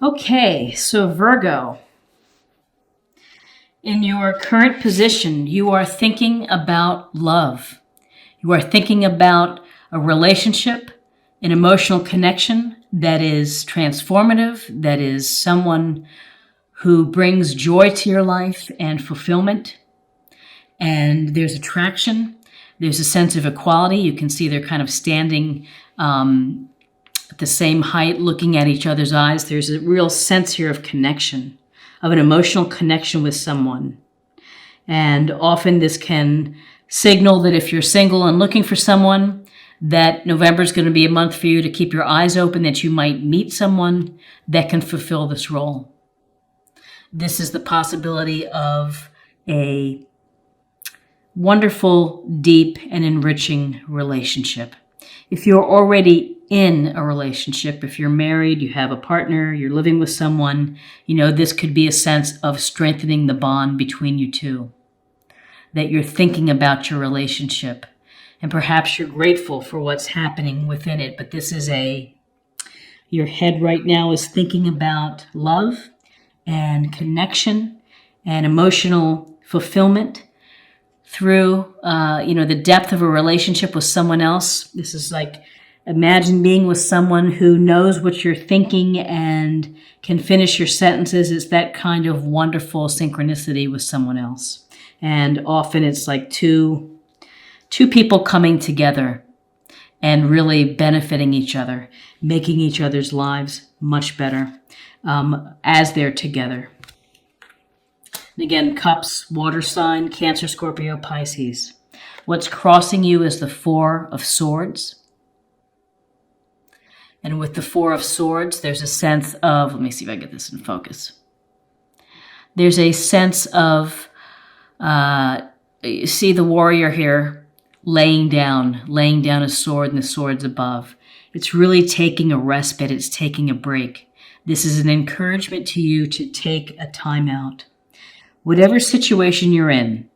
Okay, so Virgo, in your current position, you are thinking about love. You are thinking about a relationship, an emotional connection that is transformative, that is someone who brings joy to your life and fulfillment. And there's attraction. There's a sense of equality. You can see they're kind of standing at the same height, looking at each other's eyes. There's a real sense here of connection, of an emotional connection with someone. And often this can signal that if you're single and looking for someone, that November is going to be a month for you to keep your eyes open, that you might meet someone that can fulfill this role. This is the possibility of a wonderful, deep, and enriching relationship. If you're already in a relationship, if you're married, you have a partner, you're living with someone, this could be a sense of strengthening the bond between you two, that you're thinking about your relationship, and perhaps you're grateful for what's happening within it. But this is your head right now is thinking about love and connection and emotional fulfillment through, the depth of a relationship with someone else. This is like, imagine being with someone who knows what you're thinking and can finish your sentences. It's that kind of wonderful synchronicity with someone else. And often it's like two people coming together and really benefiting each other, making each other's lives much better as they're together. And again, cups, water sign, Cancer, Scorpio, Pisces. What's crossing you is the Four of Swords. And with the Four of Swords, there's a sense of, let me see if I get this in focus. There's a sense of, you see the warrior here laying down a sword, and the sword's above. It's really taking a respite. It's taking a break. This is an encouragement to you to take a time out. Whatever situation you're in,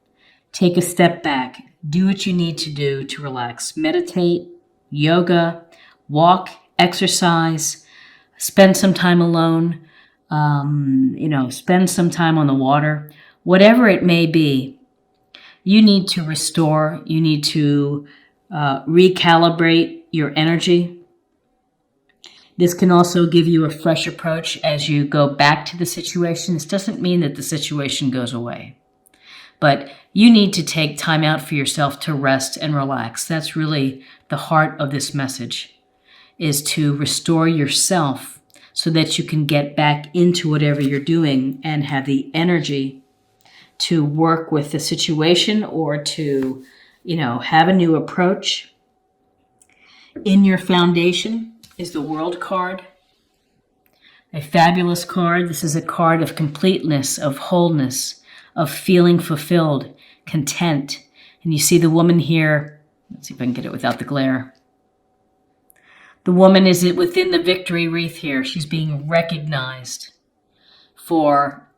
take a step back. Do what you need to do to relax. Meditate, yoga, walk, exercise, spend some time alone, spend some time on the water. Whatever it may be, you need to restore. You need to recalibrate your energy. This can also give you a fresh approach as you go back to the situation. This doesn't mean that the situation goes away, but you need to take time out for yourself to rest and relax. That's really the heart of this message, is to restore yourself so that you can get back into whatever you're doing and have the energy to work with the situation or to, have a new approach. In your foundation is the World card, a fabulous card. This is a card of completeness, of wholeness, of feeling fulfilled, content. And you see the woman here. Let's see if I can get it without the glare. The woman is within the victory wreath here. She's being recognized for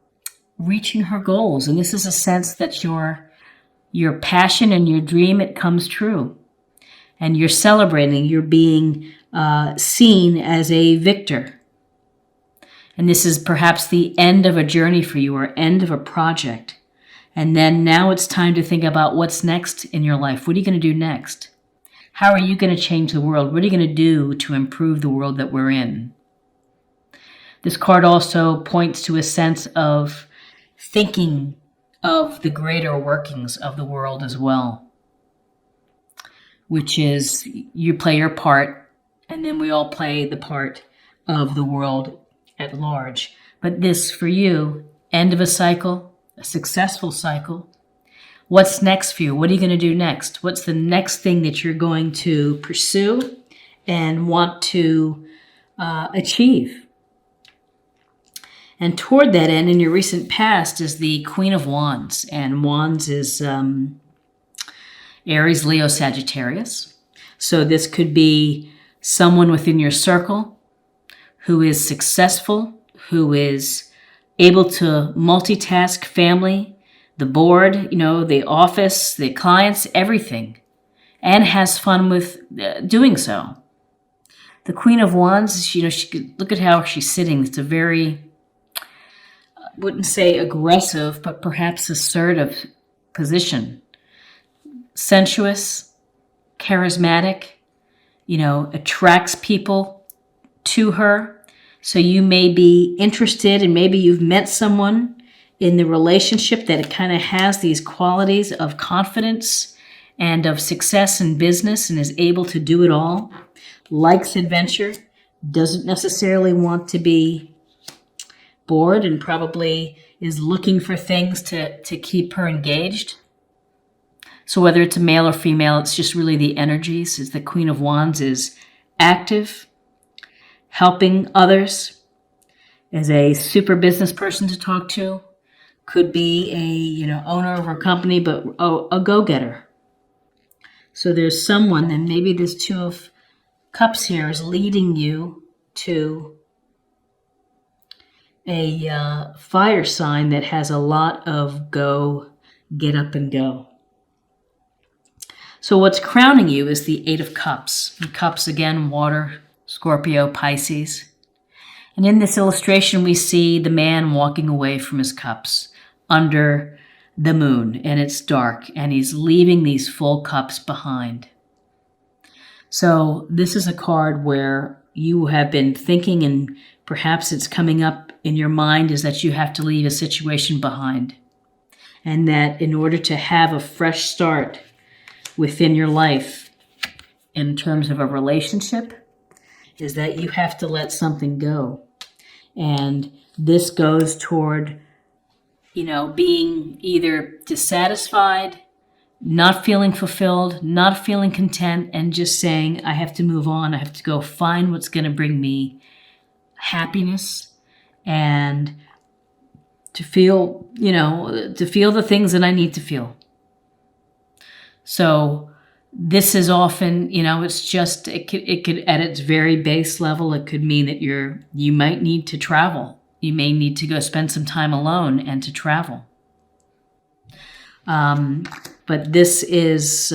reaching her goals. And this is a sense that your passion and your dream, it comes true. And you're celebrating. You're being seen as a victor. And this is perhaps the end of a journey for you, or end of a project. And then now it's time to think about what's next in your life. What are you going to do next? How are you going to change the world? What are you going to do to improve the world that we're in? This card also points to a sense of thinking of the greater workings of the world as well, which is you play your part, and then we all play the part of the world at large. But this, for you, end of a cycle, a successful cycle. What's next for you? What are you going to do next? What's the next thing that you're going to pursue and want to achieve? And toward that end, in your recent past, is the Queen of Wands. And Wands is Aries, Leo, Sagittarius. So this could be someone within your circle who is successful, who is able to multitask family, the board, the office, the clients, everything, and has fun with doing so. The Queen of Wands, look at how she's sitting. It's a very, I wouldn't say aggressive, but perhaps assertive position. Sensuous, charismatic, attracts people to her. So you may be interested, and maybe you've met someone in the relationship that kind of has these qualities of confidence and of success in business and is able to do it all, likes adventure, doesn't necessarily want to be bored, and probably is looking for things to keep her engaged. So whether it's a male or female, it's just really the energies. Is the Queen of Wands is active, helping others, as a super business person to talk to, could be a owner of a company, but a go-getter. So there's someone, and maybe this Two of Cups here is leading you to a fire sign that has a lot of get up and go. So what's crowning you is the Eight of Cups. And cups, again, water, Scorpio, Pisces. And in this illustration, we see the man walking away from his cups under the moon, and it's dark, and he's leaving these full cups behind. So this is a card where you have been thinking, and perhaps it's coming up in your mind, is that you have to leave a situation behind. And that in order to have a fresh start within your life in terms of a relationship, is that you have to let something go. And this goes toward, being either dissatisfied, not feeling fulfilled, not feeling content, and just saying, I have to move on. I have to go find what's going to bring me happiness and to feel the things that I need to feel. So this is often, it's just, it could at its very base level, it could mean that you might need to travel. You may need to go spend some time alone and to travel. But this is,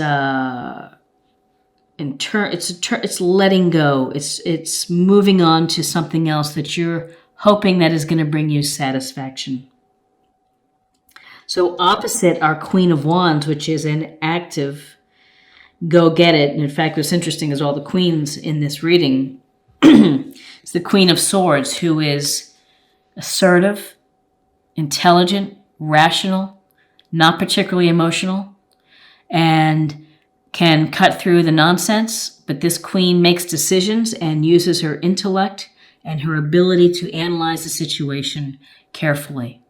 it's letting go. It's moving on to something else that you're hoping that is going to bring you satisfaction. So opposite our Queen of Wands, which is an active go get it. And in fact, what's interesting is all the queens in this reading. It's the Queen of Swords, who is assertive, intelligent, rational, not particularly emotional, and can cut through the nonsense. But this queen makes decisions and uses her intellect and her ability to analyze the situation carefully.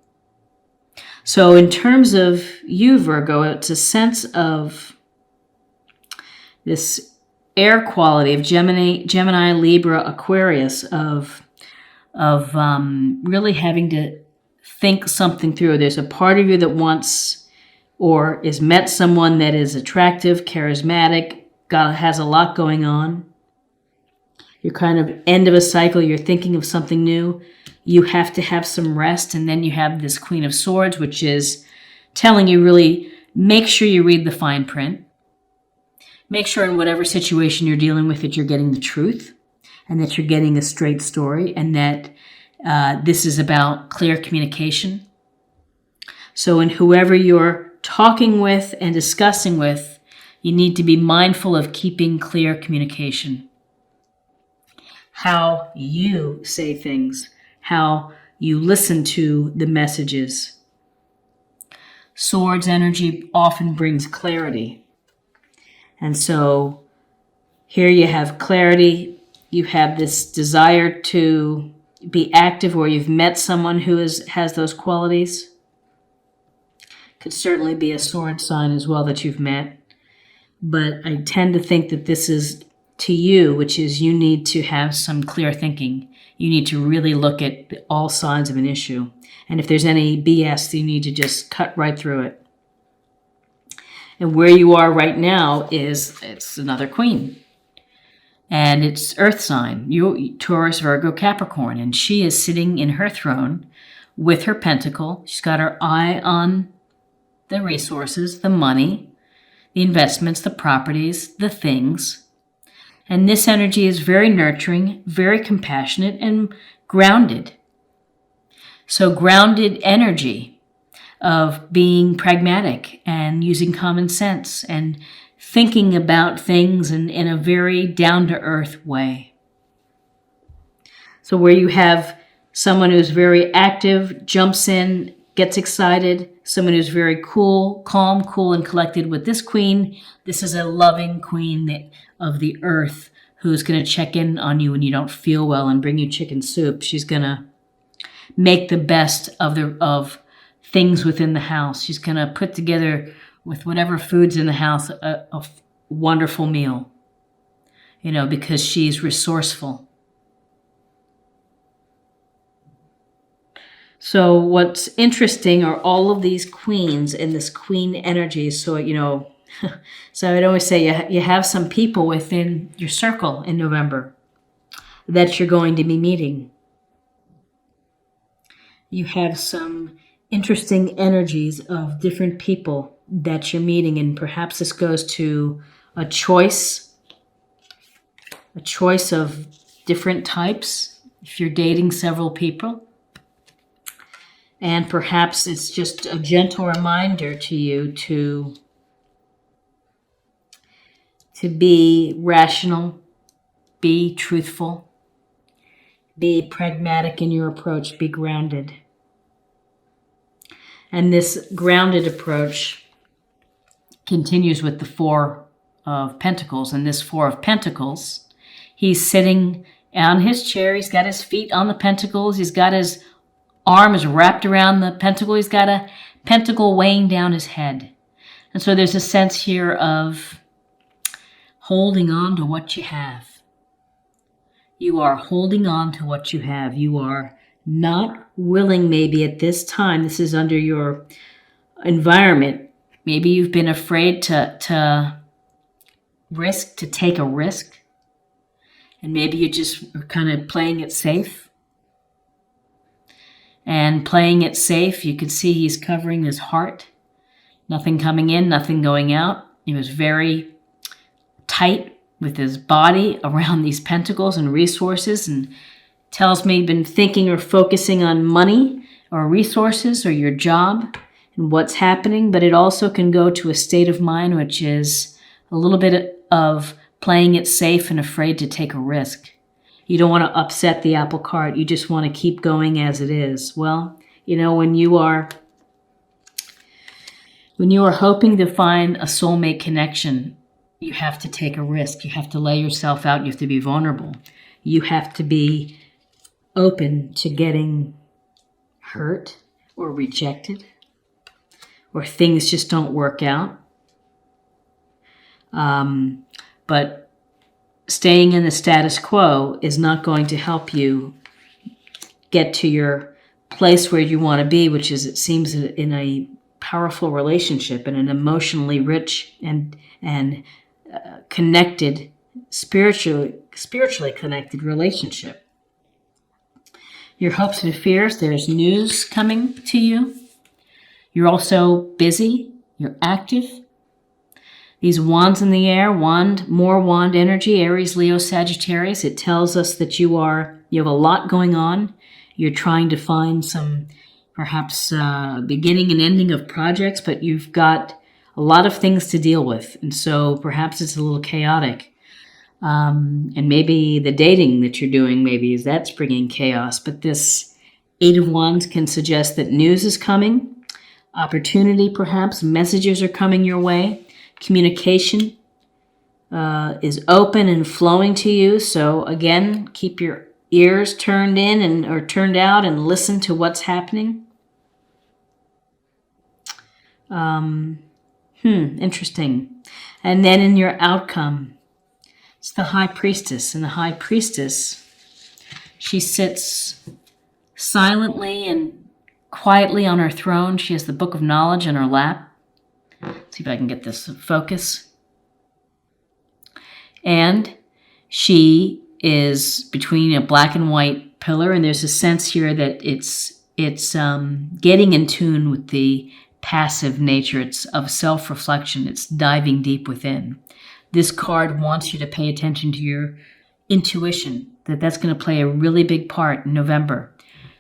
So in terms of you, Virgo, it's a sense of this air quality of Gemini, Libra, Aquarius, of really having to think something through. There's a part of you that wants or is met someone that is attractive, charismatic, has a lot going on. You're kind of end of a cycle. You're thinking of something new. You have to have some rest. And then you have this Queen of Swords, which is telling you really make sure you read the fine print. Make sure in whatever situation you're dealing with that you're getting the truth and that you're getting a straight story, and that this is about clear communication. So in whoever you're talking with and discussing with, you need to be mindful of keeping clear communication. How you say things, how you listen to the messages. Swords energy often brings clarity. And so here you have clarity. You have this desire to be active, or you've met someone who has those qualities. Could certainly be a sword sign as well that you've met. But I tend to think that this is to you, which is you need to have some clear thinking. You need to really look at all sides of an issue. And if there's any BS, you need to just cut right through it. And where you are right now it's another queen. And it's earth sign, you Taurus, Virgo, Capricorn. And she is sitting in her throne with her pentacle. She's got her eye on the resources, the money, the investments, the properties, the things. And this energy is very nurturing, very compassionate, and grounded. So grounded energy of being pragmatic and using common sense and thinking about things in a very down-to-earth way. So where you have someone who's very active, jumps in, gets excited, someone who's very calm, cool, and collected with this queen. This is a loving queen of the earth who's going to check in on you when you don't feel well and bring you chicken soup. She's going to make the best of things within the house. She's going to put together with whatever food's in the house a wonderful meal, because she's resourceful. So what's interesting are all of these queens in this queen energy. So, so I'd always say you have some people within your circle in November that you're going to be meeting. You have some interesting energies of different people that you're meeting, and perhaps this goes to a choice of different types if you're dating several people. And perhaps it's just a gentle reminder to you to be rational, be truthful, be pragmatic in your approach, be grounded. And this grounded approach continues with the Four of Pentacles. And this Four of Pentacles, he's sitting on his chair. He's got his feet on the pentacles. He's got his arms wrapped around the pentacle. He's got a pentacle weighing down his head. And so there's a sense here of holding on to what you have. You are holding on to what you have. You are not willing, maybe at this time, this is under your environment, maybe you've been afraid to take a risk. And maybe you just are kind of playing it safe. And playing it safe, you can see he's covering his heart. Nothing coming in, nothing going out. He was very tight with his body around these pentacles and resources, and tells me you've been thinking or focusing on money or resources or your job and what's happening. But it also can go to a state of mind which is a little bit of playing it safe and afraid to take a risk. You don't want to upset the apple cart. You just want to keep going as it is. Well, when you are hoping to find a soulmate connection, you have to take a risk. You have to lay yourself out. You have to be vulnerable. You have to be open to getting hurt or rejected, or things just don't work out. But staying in the status quo is not going to help you get to your place where you want to be, which is, it seems, in a powerful relationship and an emotionally rich and connected, spiritually connected relationship. Your hopes and fears, there's news coming to you. You're also busy. You're active. These wands in the air, more wand energy, Aries, Leo, Sagittarius. It tells us that you have a lot going on. You're trying to find some, perhaps, beginning and ending of projects, but you've got a lot of things to deal with. And so perhaps it's a little chaotic. And maybe the dating that you're doing, that's bringing chaos. But this Eight of Wands can suggest that news is coming, opportunity perhaps, messages are coming your way. Communication is open and flowing to you. So again, keep your ears turned in or turned out and listen to what's happening. Interesting. And then in your outcome, it's the High Priestess. And the High Priestess, she sits silently and quietly on her throne. She has the Book of Knowledge in her lap. Let's see if I can get this focus. And she is between a black and white pillar, and there's a sense here that it's getting in tune with the passive nature. It's of self-reflection. It's diving deep within. this card wants you to pay attention to your intuition, that's going to play a really big part in November,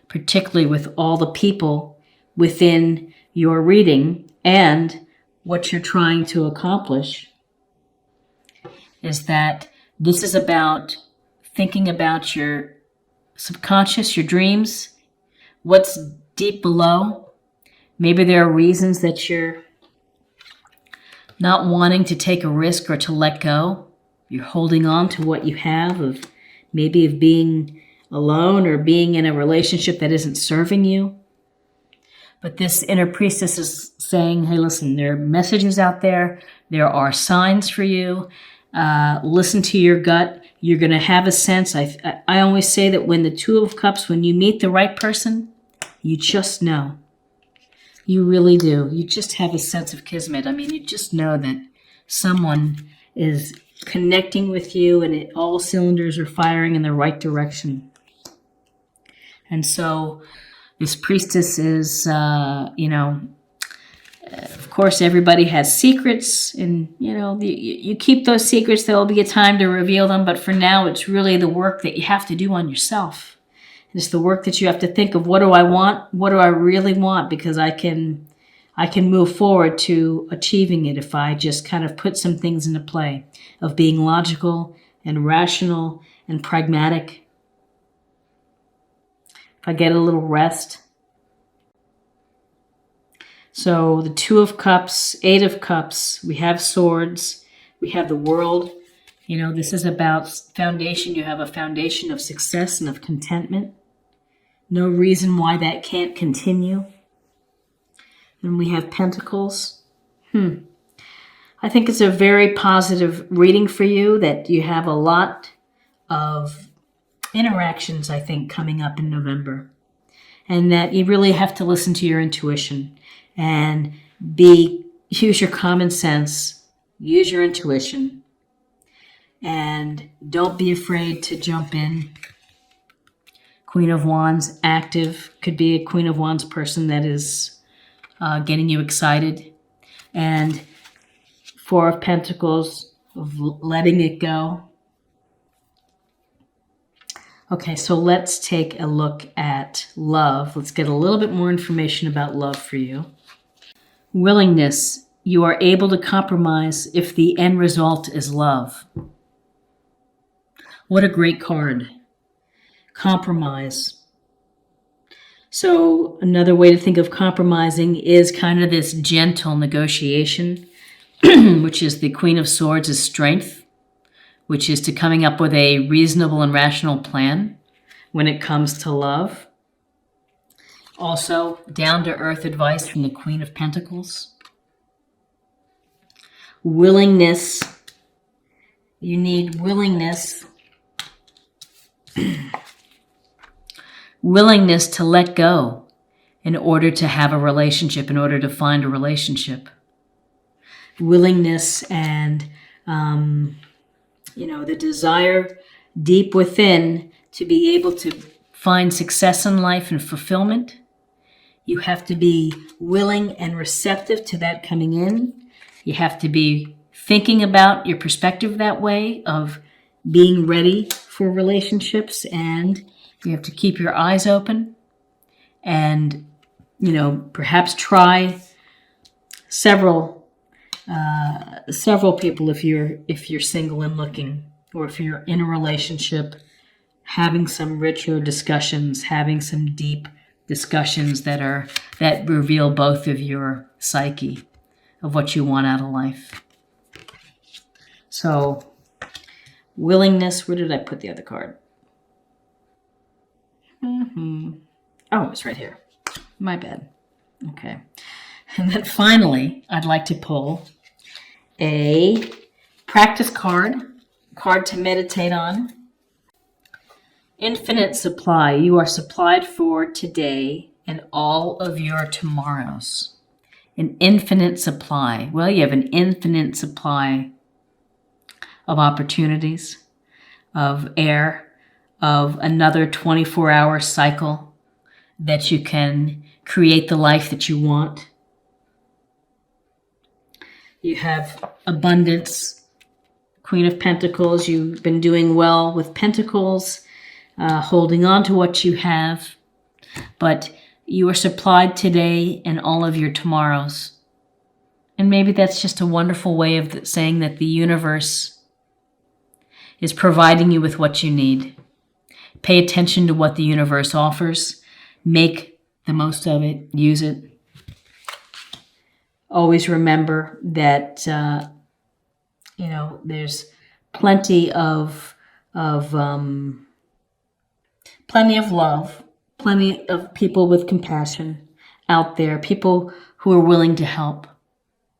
particularly with all the people within your reading and what you're trying to accomplish, is that this is about thinking about your subconscious, your dreams, what's deep below. Maybe there are reasons that you're not wanting to take a risk or to let go. You're holding on to what you have, of maybe of being alone or being in a relationship that isn't serving you. But this inner priestess is saying, hey, listen, there are messages out there. There are signs for you. Listen to your gut. You're going to have a sense. I always say that when the Two of Cups, when you meet the right person, you just know. You really do. You just have a sense of kismet. I mean, you just know that someone is connecting with you and all cylinders are firing in the right direction. And so this priestess is, of course, everybody has secrets, and, you keep those secrets. There will be a time to reveal them. But for now, it's really the work that you have to do on yourself. It's the work that you have to think of, what do I want? What do I really want? Because I can move forward to achieving it if I just kind of put some things into play of being logical and rational and pragmatic. If I get a little rest. So the Two of Cups, Eight of Cups, we have swords, we have the World. This is about foundation. You have a foundation of success and of contentment. No reason why that can't continue. And we have Pentacles. I think it's a very positive reading for you, that you have a lot of interactions, I think, coming up in November. And that you really have to listen to your intuition and use your common sense, use your intuition, and don't be afraid to jump in. Queen of Wands, active, could be a Queen of Wands person that is getting you excited. And Four of Pentacles, of letting it go. Okay, so let's take a look at love. Let's get a little bit more information about love for you. Willingness. You are able to compromise if the end result is love. What a great card. Compromise. So another way to think of compromising is kind of this gentle negotiation, which is the Queen of Swords is strength, which is to coming up with a reasonable and rational plan when it comes to love. Also, down-to-earth advice from the Queen of Pentacles. Willingness. You need willingness. Willingness to let go in order to have a relationship, in order to find a relationship. Willingness and, the desire deep within to be able to find success in life and fulfillment. You have to be willing and receptive to that coming in. You have to be thinking about your perspective that way, of being ready for relationships, and you have to keep your eyes open and, perhaps try several people if you're single and looking, or if you're in a relationship, having some richer discussions, having some deep discussions that reveal both of your psyche of what you want out of life. So, willingness. Where did I put the other card? Oh, it's right here. My bad. Okay. And then finally, I'd like to pull a practice card to meditate on. Infinite supply. You are supplied for today and all of your tomorrows. An infinite supply. Well, you have an infinite supply of opportunities, of air, of another 24-hour cycle that you can create the life that you want. You have abundance. Queen of Pentacles, you've been doing well with Pentacles, holding on to what you have, but you are supplied today and all of your tomorrows. And maybe that's just a wonderful way of saying that the universe is providing you with what you need. Pay attention to what the universe offers. Make the most of it. Use it. Always remember that, there's plenty of love, plenty of people with compassion out there, people who are willing to help.